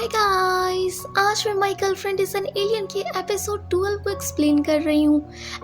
Hi guys, आज मैं my girlfriend is an alien की एपिसोड 12 को एक्सप्लेन कर रही हूँ।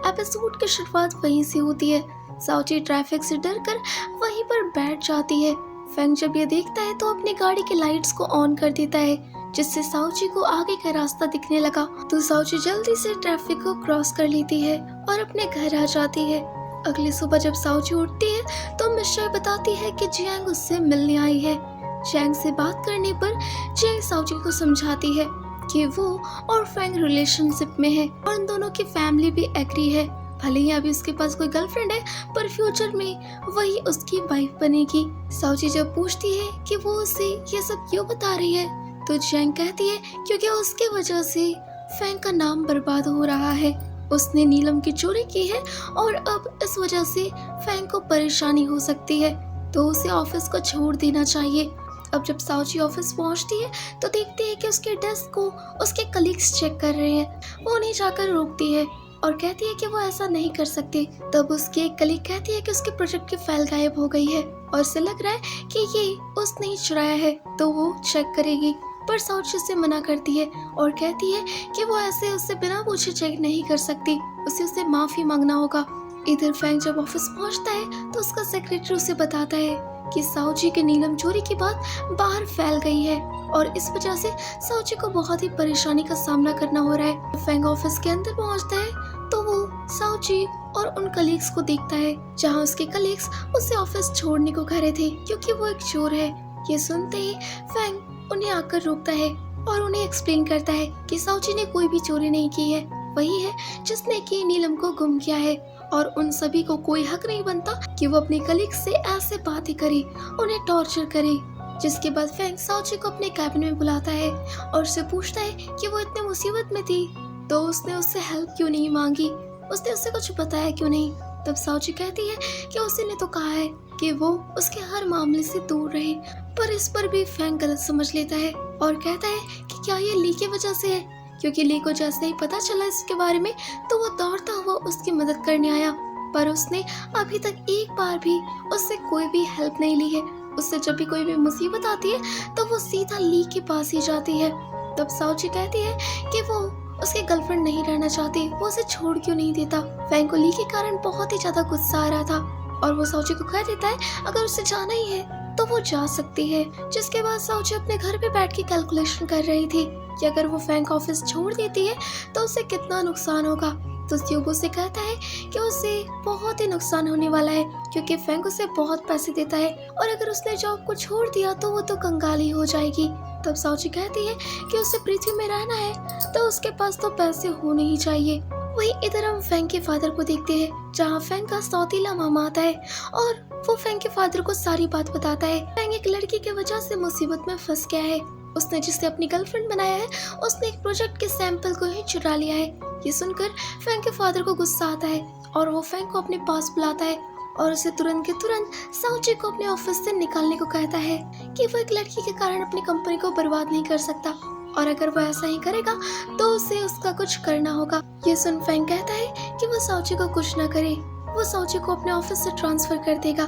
एपिसोड की शुरुआत वहीं से होती है। साउची ट्रैफिक से डरकर वहीं पर बैठ जाती है। फेंग जब ये देखता है तो अपनी गाड़ी के लाइट्स को ऑन कर देता है, जिससे साउची को आगे का रास्ता दिखने लगा। तो साउची जल्दी से ट्रैफिक को क्रॉस कर लेती है और अपने घर आ जाती है। अगली सुबह जब साउची उठती है तो मिशेल बताती है कि जियांग उससे मिलने आई है। चैंग से बात करने पर चैंग साउची को समझाती है कि वो और फेंग रिलेशनशिप में है और उन दोनों की फैमिली भी एग्री है। भले ही अभी उसके पास कोई गर्लफ्रेंड है, पर फ्यूचर में वही उसकी वाइफ बनेगी। साउची जब पूछती है कि वो उसे ये सब क्यों बता रही है, तो चैंग कहती है क्योंकि उसके वजह से फेंग का नाम बर्बाद हो रहा है। उसने नीलम की चोरी की है और अब इस वजह से फेंग को परेशानी हो सकती है, तो उसे ऑफिस को छोड़ देना चाहिए। अब जब साउची ऑफिस पहुंचती है तो देखती है कि उसके डेस्क को उसके कलीग्स चेक कर रहे हैं। वो उन्हें जाकर रोकती है और कहती है कि वो ऐसा नहीं कर सकती। तब उसकी एक कलीग कहती है कि उसके प्रोजेक्ट की फाइल गायब हो गई है और उसे लग रहा है कि ये उसने ही चुराया है, तो वो चेक करेगी। पर साउची उसे मना करती है और कहती है कि वो ऐसे उससे बिना पूछे चेक नहीं कर सकती, उसे माफी मांगना होगा। इधर फेंग जब ऑफिस पहुंचता है तो उसका सेक्रेटरी उसे बताता है कि साउची के नीलम चोरी की बात बाहर फैल गई है और इस वजह से साउची को बहुत ही परेशानी का सामना करना हो रहा है। फेंग ऑफिस के अंदर पहुंचता है तो वो साउची और उन कलीग्स को देखता है, जहां उसके कलीग्स उसे ऑफिस छोड़ने को कह रहे थे क्योंकि वो एक चोर है। ये सुनते ही फेंग उन्हें आकर रोकता है और उन्हें एक्सप्लेन करता है कि साउची ने कोई भी चोरी नहीं की है, वही है जिसने की नीलम को गुम किया है और उन सभी को कोई हक नहीं बनता कि वो अपने कलीग से ऐसे बातें करे, उन्हें टॉर्चर करे। जिसके बाद फेंग साउची को अपने कैबिन में बुलाता है और उससे पूछता है कि वो इतने मुसीबत में थी तो उसने उससे हेल्प क्यों नहीं मांगी, उसने उससे कुछ बताया क्यों नहीं। तब साउची कहती है कि उसी ने तो कहा है कि वो उसके हर मामले से दूर रहे, पर इस पर भी फेंग गलत समझ लेता है और कहता है कि क्या ये ली की वजह से है, क्योंकि ली को जैसे ही पता चला इसके बारे में तो वो दौड़ता हुआ उसकी मदद करने आया, पर उसने अभी तक एक बार भी उससे कोई भी हेल्प नहीं ली है। उससे जब भी कोई भी मुसीबत आती है तो वो सीधा ली के पास ही जाती है। तब साउची कहती है कि वो उसकी गर्लफ्रेंड नहीं रहना चाहती, वो उसे छोड़ क्यों नहीं देता। फेंग को ली के कारण बहुत ही ज्यादा गुस्सा आ रहा था और वो साउची को कह देता है अगर उसे जाना ही है तो वो जा सकती है। जिसके बाद साउची अपने घर पे बैठ के कैलकुलेशन कर रही थी कि अगर वो फेंग ऑफिस छोड़ देती है तो उसे कितना नुकसान होगा। तो स्यूबो से कहता है कि उसे बहुत ही नुकसान होने वाला है क्योंकि फेंग उसे बहुत पैसे देता है और अगर उसने जॉब को छोड़ दिया तो वो तो कंगाली हो जाएगी। तब साउची कहती है कि उसे पृथ्वी में रहना है तो उसके पास तो पैसे होने ही चाहिए। वही इधर हम फेंग के फादर को देखते हैं, जहाँ फेंग का सौतीला मामा आता है और वो फेंग के फादर को सारी बात बताता है। फेंग एक लड़की की वजह से मुसीबत में फंस गया है। उसने जिसे अपनी गर्लफ्रेंड बनाया है उसने एक प्रोजेक्ट के सैंपल को ही चुरा लिया है। ये सुनकर फेंग के फादर को गुस्सा आता है और वो फेंग को अपने पास बुलाता है और उसे तुरंत के तुरंत साउची को अपने ऑफिस से निकालने को कहता है कि वो एक लड़की के कारण अपनी कंपनी को बर्बाद नहीं कर सकता और अगर वो ऐसा ही करेगा तो उसे उसका कुछ करना होगा। ये सुन फेंग कहता है कि वो साउची को कुछ ना करे, वो साउची को अपने ऑफिस से ट्रांसफर कर देगा।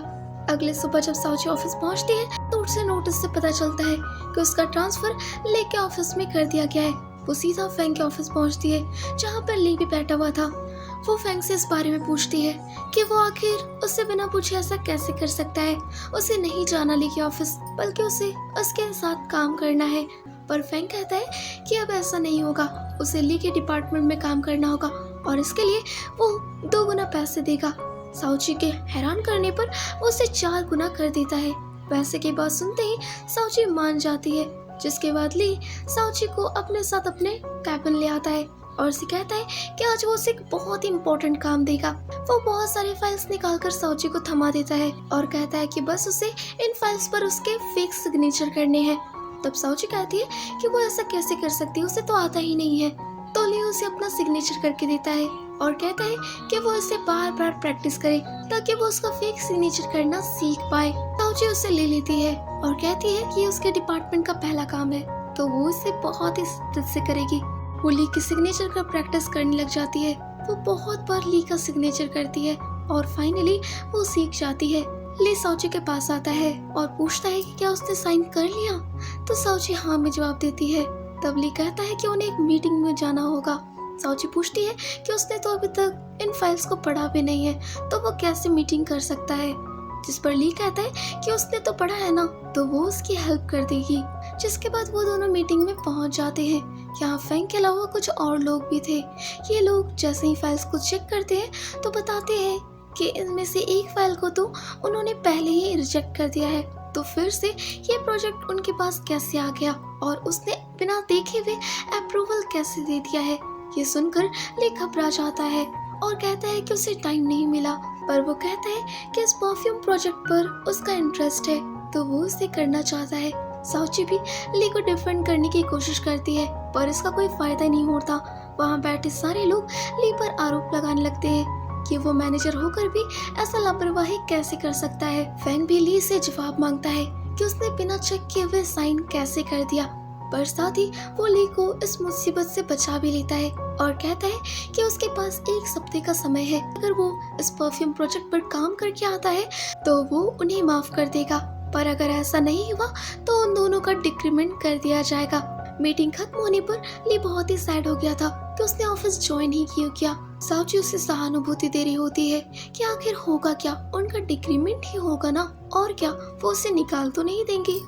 अगले सुबह जब साउची ऑफिस पहुंचती है तो उसे नोटिस से पता चलता है कि उसका ट्रांसफर लेके ऑफिस में कर दिया गया है। वो सीधा फेंग के ऑफिस पहुंचती है जहां पर ली भी बैठा हुआ था। वो फेंग से इस बारे में पूछती है कि वो आखिर उससे बिना पूछे ऐसा कैसे कर सकता है। उसे नहीं जाना ली के ऑफिस, बल्कि उसे उसके साथ काम करना है। पर फेंग कहता है कि अब ऐसा नहीं होगा, उसे ली के डिपार्टमेंट में काम करना होगा और इसके लिए वो 2 गुना पैसे देगा। साउची के हैरान करने पर वो उसे 4 गुना कर देता है। पैसे की बात सुनते ही साउची मान जाती है, जिसके बाद ली साउची को अपने साथ अपने कैबिन ले आता है और उसे कहता है कि आज वो उसे एक बहुत ही इम्पोर्टेंट काम देगा। वो बहुत सारी फाइल्स निकालकर साउची को थमा देता है और कहता है कि बस उसे इन फाइल्स पर उसके फेक सिग्नेचर करने हैं। तब साउची कहती है कि वो ऐसा कैसे कर सकती है, उसे तो आता ही नहीं है। तो ली उसे अपना सिग्नेचर करके देता है और कहता है कि वो इसे बार बार प्रैक्टिस करे ताकि वो उसका फेक सिग्नेचर करना सीख पाए। साउची उसे ले लेती है और कहती है कि उसके डिपार्टमेंट का पहला काम है, तो वो इसे बहुत ही शिद्दत से करेगी। वो ली के सिग्नेचर का प्रैक्टिस करने लग जाती है। वो बहुत बार ली का सिग्नेचर करती है और फाइनली वो सीख जाती है। ली साउची के पास आता है और पूछता है कि क्या उसने साइन कर लिया। तो साउची हाँ में जवाब देती है। तब ली कहता है कि उन्हें एक मीटिंग में जाना होगा। साउची पूछती है कि उसने तो अभी तक इन फाइल्स को पढ़ा भी नहीं है, तो वो कैसे मीटिंग कर सकता है। जिस पर ली कहता है कि उसने तो पढ़ा है ना, तो वो उसकी हेल्प कर देगी। जिसके बाद वो दोनों मीटिंग में पहुंच जाते हैं। यहाँ फैंग के अलावा कुछ और लोग भी थे। ये लोग जैसे ही फाइल्स को चेक करते हैं तो बताते हैं कि इनमें से एक फाइल को तो उन्होंने पहले ही रिजेक्ट कर दिया है, तो फिर से ये प्रोजेक्ट उनके पास कैसे आ गया और उसने बिना देखे हुए अप्रूवल कैसे दे दिया है। ये सुनकर ली घबरा जाता है और कहता है कि उसे टाइम नहीं मिला, पर वो कहता है कि इस परफ्यूम प्रोजेक्ट पर उसका इंटरेस्ट है, तो वो उसे करना चाहता है। साउची भी ली को डिफेंड करने की कोशिश करती है, पर इसका कोई फायदा नहीं होता। वहाँ बैठे सारे लोग ली पर आरोप लगाने लगते हैं कि वो मैनेजर होकर भी ऐसा लापरवाही कैसे कर सकता है। फैंग भी ली से जवाब मांगता है कि उसने बिना चेक किए हुए साइन कैसे कर दिया, पर साथ ही वो ली को इस मुसीबत से बचा भी लेता है और कहता है कि उसके पास एक हफ्ते का समय है। अगर वो इस परफ्यूम प्रोजेक्ट पर काम करके आता है तो वो उन्हें माफ कर देगा, पर अगर ऐसा नहीं हुआ तो उन दोनों का डिक्रीमेंट कर दिया जाएगा। मीटिंग खत्म होने पर ली बहुत ही सैड हो गया था कि उसने ऑफिस ज्वाइन ही क्यों किया। साउची उसे सहानुभूति दे रही होती है कि आखिर होगा क्या, उनका डिक्रीमेंट ही होगा ना, और क्या वो उसे निकाल तो नहीं देंगे।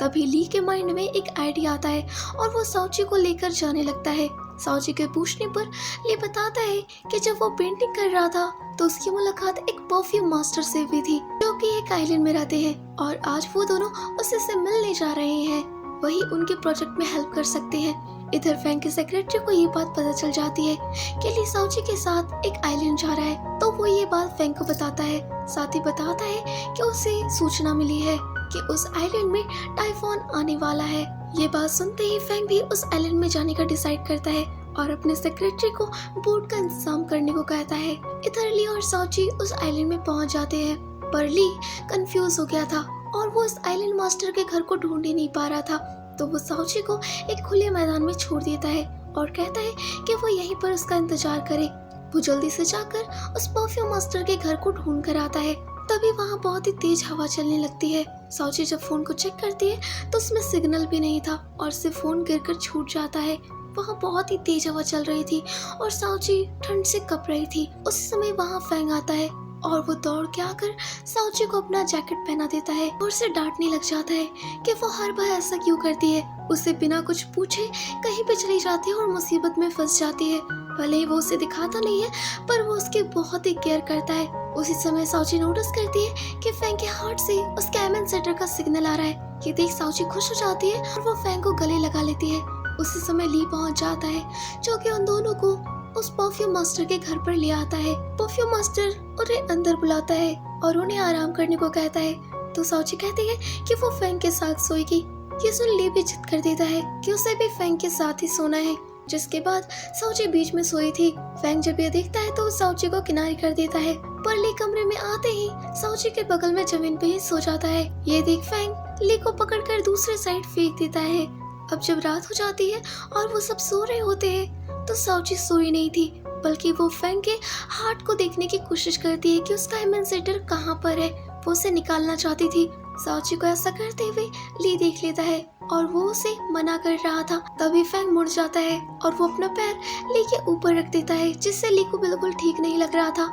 तभी ली के माइंड में एक आइडिया आता है और वो साउची को लेकर जाने लगता है। साउची के पूछने पर ली बताता है कि जब वो पेंटिंग कर रहा था तो उसकी मुलाकात एक परफ्यूम मास्टर से हुई थी, जो कि एक आइलैंड में रहते हैं, और आज वो दोनों उससे मिलने जा रहे हैं। वही उनके प्रोजेक्ट में हेल्प कर सकते हैं। इधर फैंग के सेक्रेटरी को ये बात पता चल जाती है कि ली साउची के साथ एक आइलैंड जा रहा है, तो वो ये बात फैंग को बताता है। साथ ही बताता है कि उसे सूचना मिली है कि उस आइलैंड में टाइफून आने वाला है। ये बात सुनते ही फैंग भी उस आइलैंड में जाने का डिसाइड करता है और अपने सेक्रेटरी को बोट का इंतजाम करने को कहता है। इधर ली और साउची उस आइलैंड में पहुंच जाते हैं, पर ली कंफ्यूज हो गया था और वो उस आइलैंड मास्टर के घर को ढूंढ ही नहीं पा रहा था, तो वो साउची को एक खुले मैदान में छोड़ देता है और कहता है कि वो यहीं पर उसका इंतजार करे। वो जल्दी से जाकर उस परफ्यूम मास्टर के घर को ढूंढ कर आता है। तभी वहाँ बहुत ही तेज हवा चलने लगती है। साउची जब फोन को चेक करती है तो उसमें सिग्नल भी नहीं था और उससे फोन गिरकर छूट जाता है। वहाँ बहुत ही तेज हवा चल रही थी और साउची ठंड से कँप रही थी। उस समय वहाँ फैंग आता है और वो दौड़ के आकर साउची को अपना जैकेट पहना देता है और उसे डांटने लग जाता है कि वो हर बार ऐसा क्यों करती है। उसे बिना कुछ पूछे कहीं पे चली जाती है और मुसीबत में फंस जाती है। भले ही वो उसे दिखाता नहीं है, पर वो उसकी बहुत ही केयर करता है। उसी समय साउची नोटिस करती है कि फैंग के हार्ट से उसके एम्बेसडर का सिग्नल आ रहा है। ये देख साउची खुश हो जाती है और वो फैंग को गले लगा लेती है। उसी समय ली पहुंच जाता है, जो कि उन दोनों को उस परफ्यूम मास्टर के घर पर ले आता है। परफ्यूम मास्टर उन्हें अंदर बुलाता है और उन्हें आराम करने को कहता है, तो साउची कहती है कि वो फैंग के साथ सोएगी। ये सुन ली भी जिद कर देता है कि उसे भी फैंग के साथ ही सोना है। जिसके बाद साउची बीच में सोई थी। फैंग जब ये देखता है तो वो साउची को किनारे कर देता है, पर ली कमरे में आते ही साउची के बगल में जमीन पे ही सो जाता है। ये देख फैंग ली को पकड़कर दूसरे साइड फेंक देता है। अब जब रात हो जाती है और वो सब सो रहे होते हैं तो साउची सोई नहीं थी, बल्कि वो फैंग के हार्ट को देखने की कोशिश करती है कि उसका एम्बेसडर कहाँ पर है। वो उसे निकालना चाहती थी। साउची को ऐसा करते हुए ली देख लेता है और वो उसे मना कर रहा था। तभी फैंग मुड़ जाता है और वो अपना पैर ली के ऊपर रख देता है, जिससे ली को बिल्कुल ठीक नहीं लग रहा था।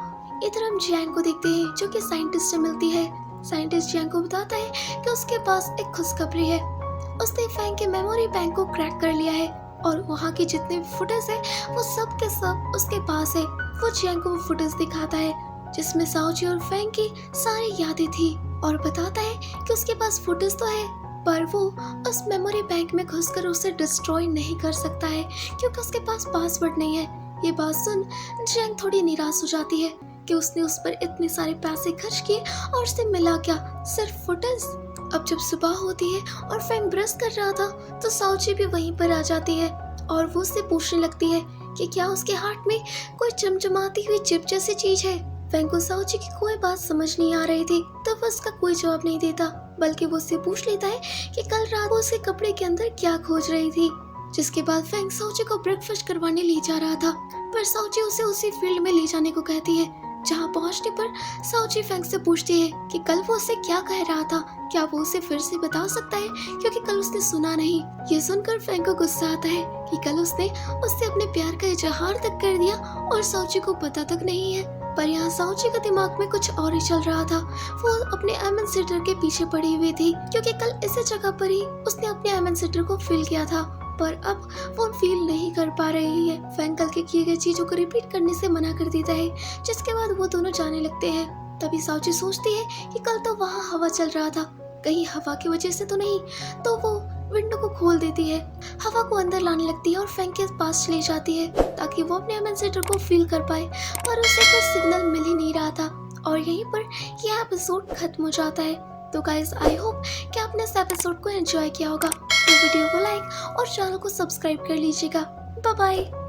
इधर हम जियांग को देखते हैं, जो कि साइंटिस्ट से मिलती है। साइंटिस्ट जियांग को बताता है कि उसके पास एक खुशखबरी है। उसने फैंग के मेमोरी बैंक को क्रैक कर लिया है और वहाँ की जितने भी फुटेज है वो सब के सब उसके पास है। वो जियांग को वो फुटेज दिखाता है जिसमें साउची और फैंग की सारी यादें थी और बताता है कि उसके पास फुटेज तो है, पर वो उस मेमोरी बैंक में घुसकर उसे डिस्ट्रॉय नहीं कर सकता है क्योंकि उसके पास पासवर्ड नहीं है। ये बात सुन जियांग थोड़ी निराश हो जाती है कि उसने उस पर इतने सारे पैसे खर्च किए और उससे मिला क्या, सिर्फ फुटेज। अब जब सुबह होती है और फैंग ब्रश कर रहा था तो साउची भी वहीं पर आ जाती है और वो उससे पूछने लगती है कि क्या उसके हार्ट में कोई चमचमाती हुई चिप जैसी चीज है। फैंग को साउची की कोई बात समझ नहीं आ रही थी, तो वो उसका कोई जवाब नहीं देता, बल्कि वो उससे पूछ लेता है कि कल रात वो उसके कपड़े के अंदर क्या खोज रही थी। जिसके बाद फैंग साउची को ब्रेकफास्ट करवाने ले जा रहा था, पर साउची उसे उसी फील्ड में ले जाने को कहती है। जहाँ पहुँचने पर साउची फेंग से पूछती है कि कल वो उससे क्या कह रहा था, क्या वो उसे फिर से बता सकता है क्योंकि कल उसने सुना नहीं। ये सुनकर फेंग को गुस्सा आता है कि कल उसने उससे अपने प्यार का इजहार तक कर दिया और साउची को पता तक नहीं है। पर यहाँ साउची का दिमाग में कुछ और ही चल रहा था। वो अपने एमेंसेटर के पीछे पड़ी हुई थी क्योंकि कल इसी जगह पर ही उसने अपने एमेंसेटर को फील किया था, पर अब वो फील नहीं कर पा रही है। फेंग कल के किए गए चीजों को रिपीट करने से मना कर देता है, जिसके बाद वो दोनों जाने लगते हैं। तभी साउची सोचती है कि कल तो वहाँ हवा चल रहा था, कहीं हवा की वजह से तो नहीं, तो वो विंडो को खोल देती है, हवा को अंदर लाने लगती है और फेंग के पास ले जाती है ताकि वो अपने एमेंसेटर को फील कर पाए, पर उसे कोई सिग्नल मिल ही नहीं रहा था। और यहीं पर यह एपिसोड खत्म हो जाता है। तो गाइस, आई होप कि आपने इस एपिसोड को एंजॉय किया होगा। तो वीडियो को लाइक और चैनल को सब्सक्राइब कर लीजिएगा। Bye bye.